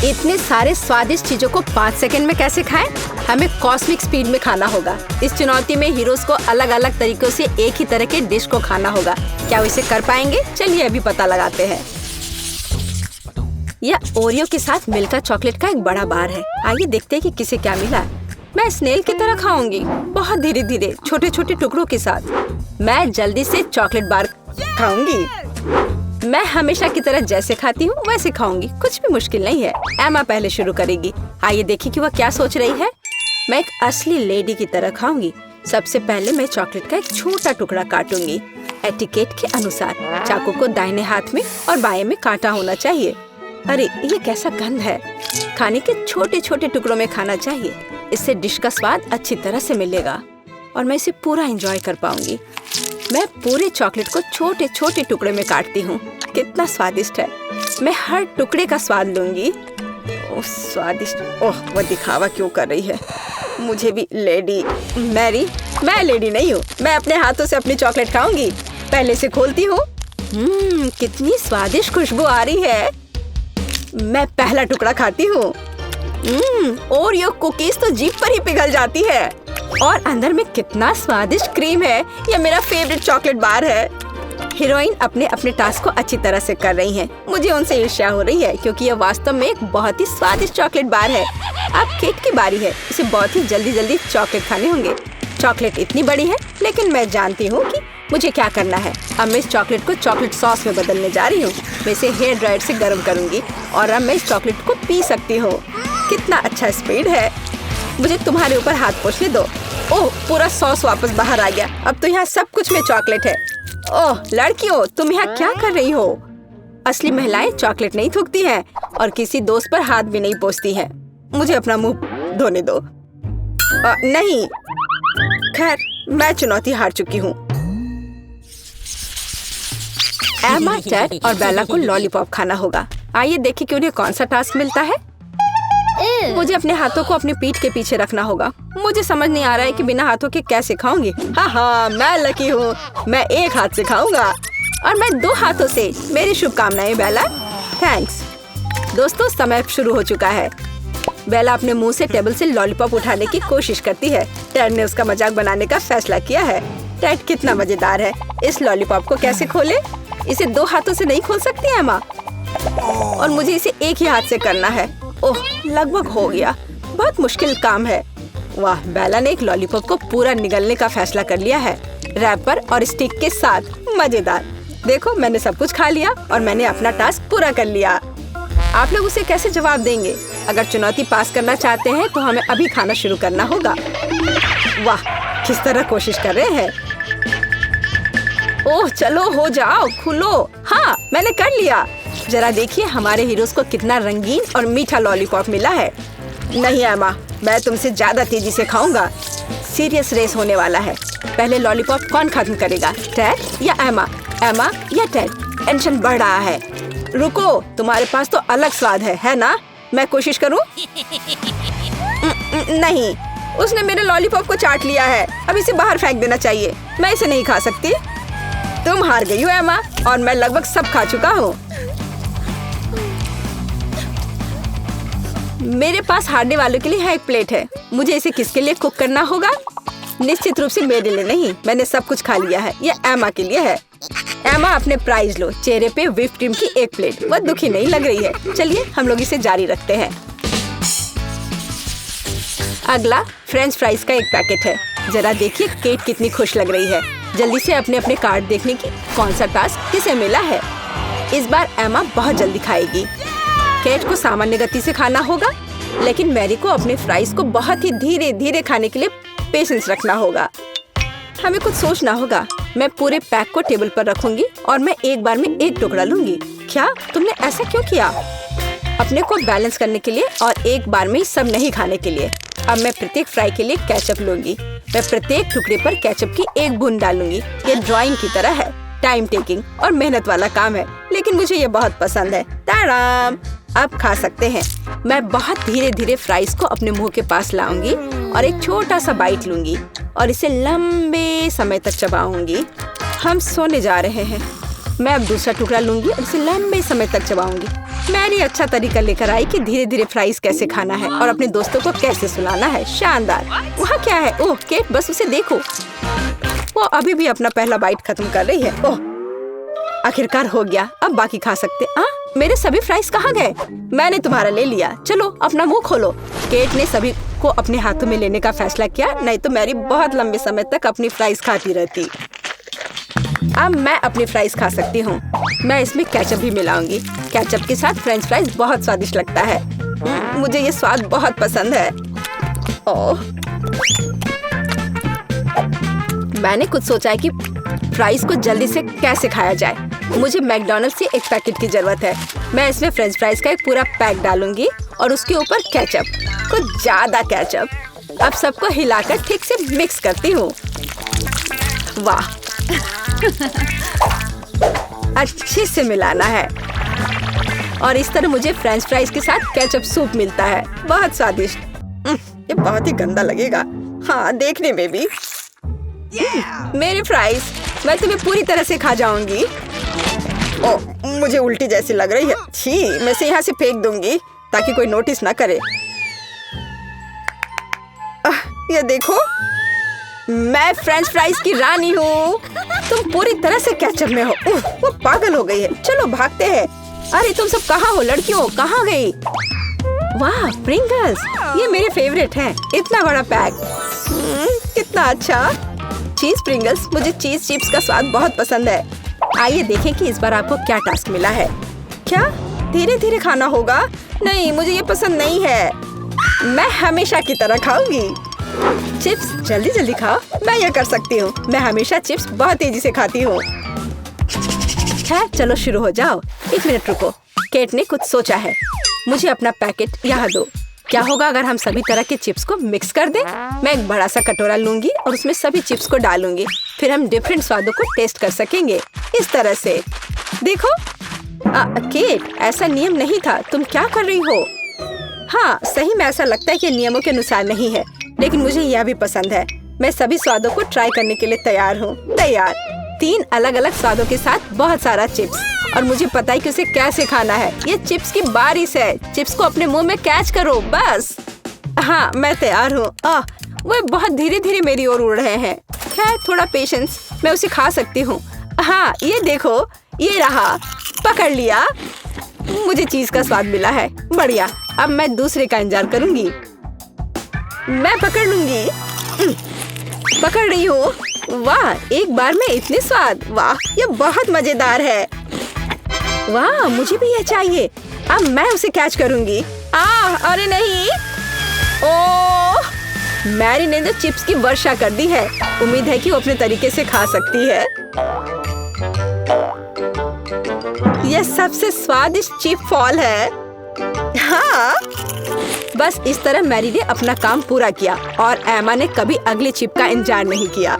इतने सारे स्वादिष्ट चीजों को 5 सेकंड में कैसे खाएं? हमें कॉस्मिक स्पीड में खाना होगा। इस चुनौती में हीरोज को अलग अलग तरीकों से एक ही तरह के डिश को खाना होगा। क्या वो इसे कर पाएंगे? चलिए अभी पता लगाते हैं। यह ओरियो के साथ मिल्का चॉकलेट का एक बड़ा बार है। आइए देखते हैं कि किसे क्या मिला। मैं स्नेल की तरह खाऊंगी, बहुत धीरे धीरे, छोटे छोटे टुकड़ों के साथ। मैं जल्दी से चॉकलेट बार खाऊंगी। मैं हमेशा की तरह जैसे खाती हूँ वैसे खाऊंगी, कुछ भी मुश्किल नहीं है। एमा पहले शुरू करेगी। आइए देखिए कि वह क्या सोच रही है। मैं एक असली लेडी की तरह खाऊंगी। सबसे पहले मैं चॉकलेट का एक छोटा टुकड़ा काटूंगी। एटिकेट के अनुसार चाकू को दाहिने हाथ में और बाएं में काटा होना चाहिए। अरे ये कैसा गंध है। खाने के छोटे छोटे टुकड़ों में खाना चाहिए। इससे डिश का स्वाद अच्छी तरह से मिलेगा और मैं इसे पूरा एंजॉय कर पाऊंगी। मैं पूरे चॉकलेट को छोटे छोटे टुकड़े में काटती हूँ। कितना स्वादिष्ट है। मैं हर टुकड़े का स्वाद लूंगी। ओह स्वादिष्ट। ओह वो दिखावा क्यों कर रही है। मुझे भी लेडी। मैं लेडी नहीं हूँ। मैं अपने हाथों से अपनी चॉकलेट खाऊंगी। पहले से खोलती हूँ। कितनी स्वादिष्ट खुशबू आ रही है। मैं पहला टुकड़ा खाती हूँ। ओरियो कुकीज तो जीभ पर ही पिघल जाती है। और अंदर में कितना स्वादिष्ट क्रीम है। यह मेरा फेवरेट चॉकलेट बार है। हीरोइन अपने अपने टास्क को अच्छी तरह से कर रही हैं। मुझे उनसे ईर्ष्या हो रही है क्योंकि यह वास्तव में एक बहुत ही स्वादिष्ट चॉकलेट बार है। अब केट की बारी है। इसे बहुत ही जल्दी चॉकलेट खाने होंगे। चॉकलेट इतनी बड़ी है लेकिन मैं जानती हूँ कि मुझे क्या करना है। अब मैं इस चॉकलेट को चॉकलेट सॉस में बदलने जा रही हूँ। मैं इसे हेयर ड्रायर से गर्म करूंगी और अब मैं इस चॉकलेट को पी सकती हूँ। कितना अच्छा स्पीड है। मुझे तुम्हारे ऊपर हाथ पोंछने दो। ओह पूरा सॉस वापस बाहर आ गया। अब तो यहाँ सब कुछ में चॉकलेट है। ओह लड़कियों, तुम यहाँ क्या कर रही हो? असली महिलाएं चॉकलेट नहीं थूकती हैं और किसी दोस्त पर हाथ भी नहीं पोंछती हैं। मुझे अपना मुंह धोने दो। नहीं, खैर मैं चुनौती हार चुकी हूँ। एमा, टेड और बेला को लॉलीपॉप खाना होगा। आइए देखें कि उन्हें कौन सा टास्क मिलता है। मुझे अपने हाथों को अपनी पीठ के पीछे रखना होगा। मुझे समझ नहीं आ रहा है कि बिना हाथों के कैसे खाऊंगी। हाँ मैं लकी हूँ। मैं एक हाथ से खाऊंगा और मैं 2 हाथों से। मेरी शुभकामनाएं बेला। थैंक्स। दोस्तों समय शुरू हो चुका है। बेला अपने मुंह से टेबल से लॉलीपॉप उठाने की कोशिश करती है। टेड ने उसका मजाक बनाने का फैसला किया है। टेड कितना मजेदार है। इस लॉलीपॉप को कैसे खोले? इसे 2 हाथों से नहीं खोल सकती है माँ। और मुझे इसे एक ही हाथ से करना है। ओह लगभग हो गया। बहुत मुश्किल काम है। वाह, बेला ने एक लॉलीपॉप को पूरा निगलने का फैसला कर लिया है। रैपर और स्टिक के साथ। मजेदार। देखो मैंने सब कुछ खा लिया और मैंने अपना टास्क पूरा कर लिया। आप लोग उसे कैसे जवाब देंगे? अगर चुनौती पास करना चाहते हैं तो हमें अभी खाना शुरू करना होगा। वाह किस तरह कोशिश कर रहे हैं। ओह चलो हो जाओ, खुलो। हाँ मैंने कर लिया। जरा देखिए हमारे हीरोज को कितना रंगीन और मीठा लॉलीपॉप मिला है। नहीं एमा, मैं तुमसे ज्यादा तेजी से खाऊंगा। सीरियस रेस होने वाला है। पहले लॉलीपॉप कौन खत्म करेगा, टेड या एमा? एमा या टेड? टेंशन बढ़ रहा है। रुको, तुम्हारे पास तो अलग स्वाद है ना? मैं कोशिश करूं? नहीं, उसने मेरे लॉलीपॉप को चाट लिया है। अब इसे बाहर फेंक देना चाहिए। मैं इसे नहीं खा सकती। तुम हार गई हो एमा और मैं लगभग सब खा चुका हूँ। मेरे पास हारने वालों के लिए है एक प्लेट है। मुझे इसे किसके लिए कुक करना होगा? निश्चित रूप से मेरे लिए नहीं। मैंने सब कुछ खा लिया है। यह एमा के लिए है। एमा अपने प्राइज लो। चेहरे पे व्हिप क्रीम की एक प्लेट। वह दुखी नहीं लग रही है। चलिए हम लोग इसे जारी रखते हैं। अगला फ्रेंच फ्राइज का एक पैकेट है। जरा देखिए केट कितनी खुश लग रही है। जल्दी से अपने अपने कार्ड देखने की कौन सा टास्क किसे मिला है। इस बार एमा बहुत जल्दी खाएगी। केट को सामान्य गति से खाना होगा, लेकिन मैरी को अपने फ्राइज को बहुत ही धीरे धीरे खाने के लिए पेशेंस रखना होगा। हमें कुछ सोचना होगा। मैं पूरे पैक को टेबल पर रखूंगी और मैं एक बार में एक टुकड़ा लूंगी। क्या तुमने ऐसा क्यों किया? अपने को बैलेंस करने के लिए और एक बार में सब नहीं खाने के लिए। अब मैं प्रत्येक फ्राई के लिए केचप लूंगी। मैं प्रत्येक टुकड़े पर केचप की एक बूंद डालूंगी। ये ड्राइंग की तरह है। टाइम टेकिंग और मेहनत वाला काम है, लेकिन मुझे ये बहुत पसंद है। ताराम, अब खा सकते हैं। मैं बहुत धीरे धीरे फ्राइज को अपने मुंह के पास लाऊंगी और एक छोटा सा बाइट लूंगी और इसे लंबे समय तक चबाऊंगी। हम सोने जा रहे हैं। मैं अब दूसरा टुकड़ा लूंगी और इसे लंबे समय तक चबाऊंगी। मैरी अच्छा तरीका लेकर आई कि धीरे धीरे फ्राइज कैसे खाना है और अपने दोस्तों को कैसे सुनाना है। शानदार। वहाँ क्या है? ओह केट, बस उसे देखो, वो अभी भी अपना पहला बाइट खत्म कर रही है। ओह आखिरकार हो गया, अब बाकी खा सकते। मेरे सभी फ्राइज कहाँ गए? मैंने तुम्हारा ले लिया, चलो अपना मुंह खोलो। केट ने सभी को अपने हाथों में लेने का फैसला किया, नहीं तो मैरी बहुत लंबे समय तक अपनी फ्राइज खाती रहती। अब मैं अपनी फ्राइज खा सकती हूँ। मैं इसमें केचप भी मिलाऊंगी। केचप के साथ फ्रेंच फ्राइज बहुत स्वादिष्ट लगता है। मुझे ये स्वाद बहुत पसंद है। ओह, मैंने कुछ सोचा है कि फ्राइज को जल्दी से कैसे खाया जाए। मुझे मैकडॉनल्ड्स से एक पैकेट की जरूरत है। मैं इसमें फ्रेंच फ्राइज का एक पूरा पैक डालूंगी और उसके ऊपर केचप, कुछ ज्यादा केचप। अब सबको हिलाकर ठीक से मिक्स करती हूँ। वाह, अच्छे से मिलाना है और इस तरह मुझे फ्रेंच फ्राइज के साथ केचप सूप मिलता है। बहुत स्वादिष्ट। ये बहुत ही गंदा लगेगा, हाँ देखने में भी। मेरी फ्राइज, मैं तुम्हें पूरी तरह से खा जाऊंगी। ओह, मुझे उल्टी जैसी लग रही है। छी, मैं इसे यहाँ से फेंक दूंगी ताकि कोई नोटिस ना करे। ये देखो, मैं फ्रेंच फ्राइज की रानी हूँ। तुम पूरी तरह से केचप में हो। वो पागल हो गई है। चलो भागते हैं। अरे तुम सब कहाँ हो लड़कियों, कहाँ गई? वाह प्रिंगल्स, ये मेरे फेवरेट हैं। इतना बड़ा पैक, कितना अच्छा। चीज प्रिंगल्स, मुझे चीज चिप्स का स्वाद बहुत पसंद है। आइए देखें कि इस बार आपको क्या टास्क मिला है। क्या धीरे धीरे खाना होगा? नहीं, मुझे ये पसंद नहीं है। मैं हमेशा की तरह खाऊंगी। चिप्स जल्दी जल्दी खाओ, मैं ये कर सकती हूँ। मैं हमेशा चिप्स बहुत तेजी से खाती हूँ। चलो शुरू हो जाओ। 1 मिनट रुको, केट ने कुछ सोचा है। मुझे अपना पैकेट यहाँ दो। क्या होगा अगर हम सभी तरह के चिप्स को मिक्स कर दें? मैं एक बड़ा सा कटोरा लूंगी और उसमें सभी चिप्स को डालूंगी। फिर हम डिफरेंट स्वादों को टेस्ट कर सकेंगे इस तरह से। देखो केट, ऐसा नियम नहीं था। तुम क्या कर रही हो? हाँ सही में ऐसा लगता है कि नियमों के अनुसार नहीं है, लेकिन मुझे यह भी पसंद है। मैं सभी स्वादों को ट्राई करने के लिए तैयार हूँ। तैयार। 3 अलग अलग स्वादों के साथ बहुत सारा चिप्स, और मुझे पता है कि उसे कैसे खाना है। ये चिप्स की बारिश है। चिप्स को अपने मुंह में कैच करो बस। हाँ मैं तैयार हूँ। वो बहुत धीरे धीरे मेरी ओर उड़ रहे हैं। खैर थोड़ा पेशेंस, मैं उसे खा सकती हूँ। हाँ ये देखो, ये रहा, पकड़ लिया। मुझे चीज का स्वाद मिला है। बढ़िया, अब मैं दूसरे का इंतजार करूंगी। मैं पकड़ लूंगी। पकड़ रही हूँ। वाह, एक बार में इतने स्वाद। वाह, ये बहुत मजेदार है। वाह, मुझे भी ये चाहिए। अब मैं उसे कैच करूंगी। अरे नहीं। ओह, मैरी ने तो चिप्स की वर्षा कर दी है। उम्मीद है कि वो अपने तरीके से खा सकती है। यह सबसे स्वादिष्ट चिप फॉल है। हाँ, बस इस तरह मैरी ने अपना काम पूरा किया और एमा ने कभी अगली चिप का इंतजार नहीं किया।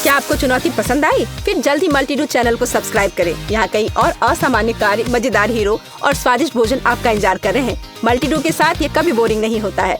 क्या आपको चुनौती पसंद आई? फिर जल्दी मल्टीडू चैनल को सब्सक्राइब करें। यहाँ कई और असामान्य कार्य, मजेदार हीरो और स्वादिष्ट भोजन आपका इंतजार कर रहे हैं। मल्टीडू के साथ ये कभी बोरिंग नहीं होता है।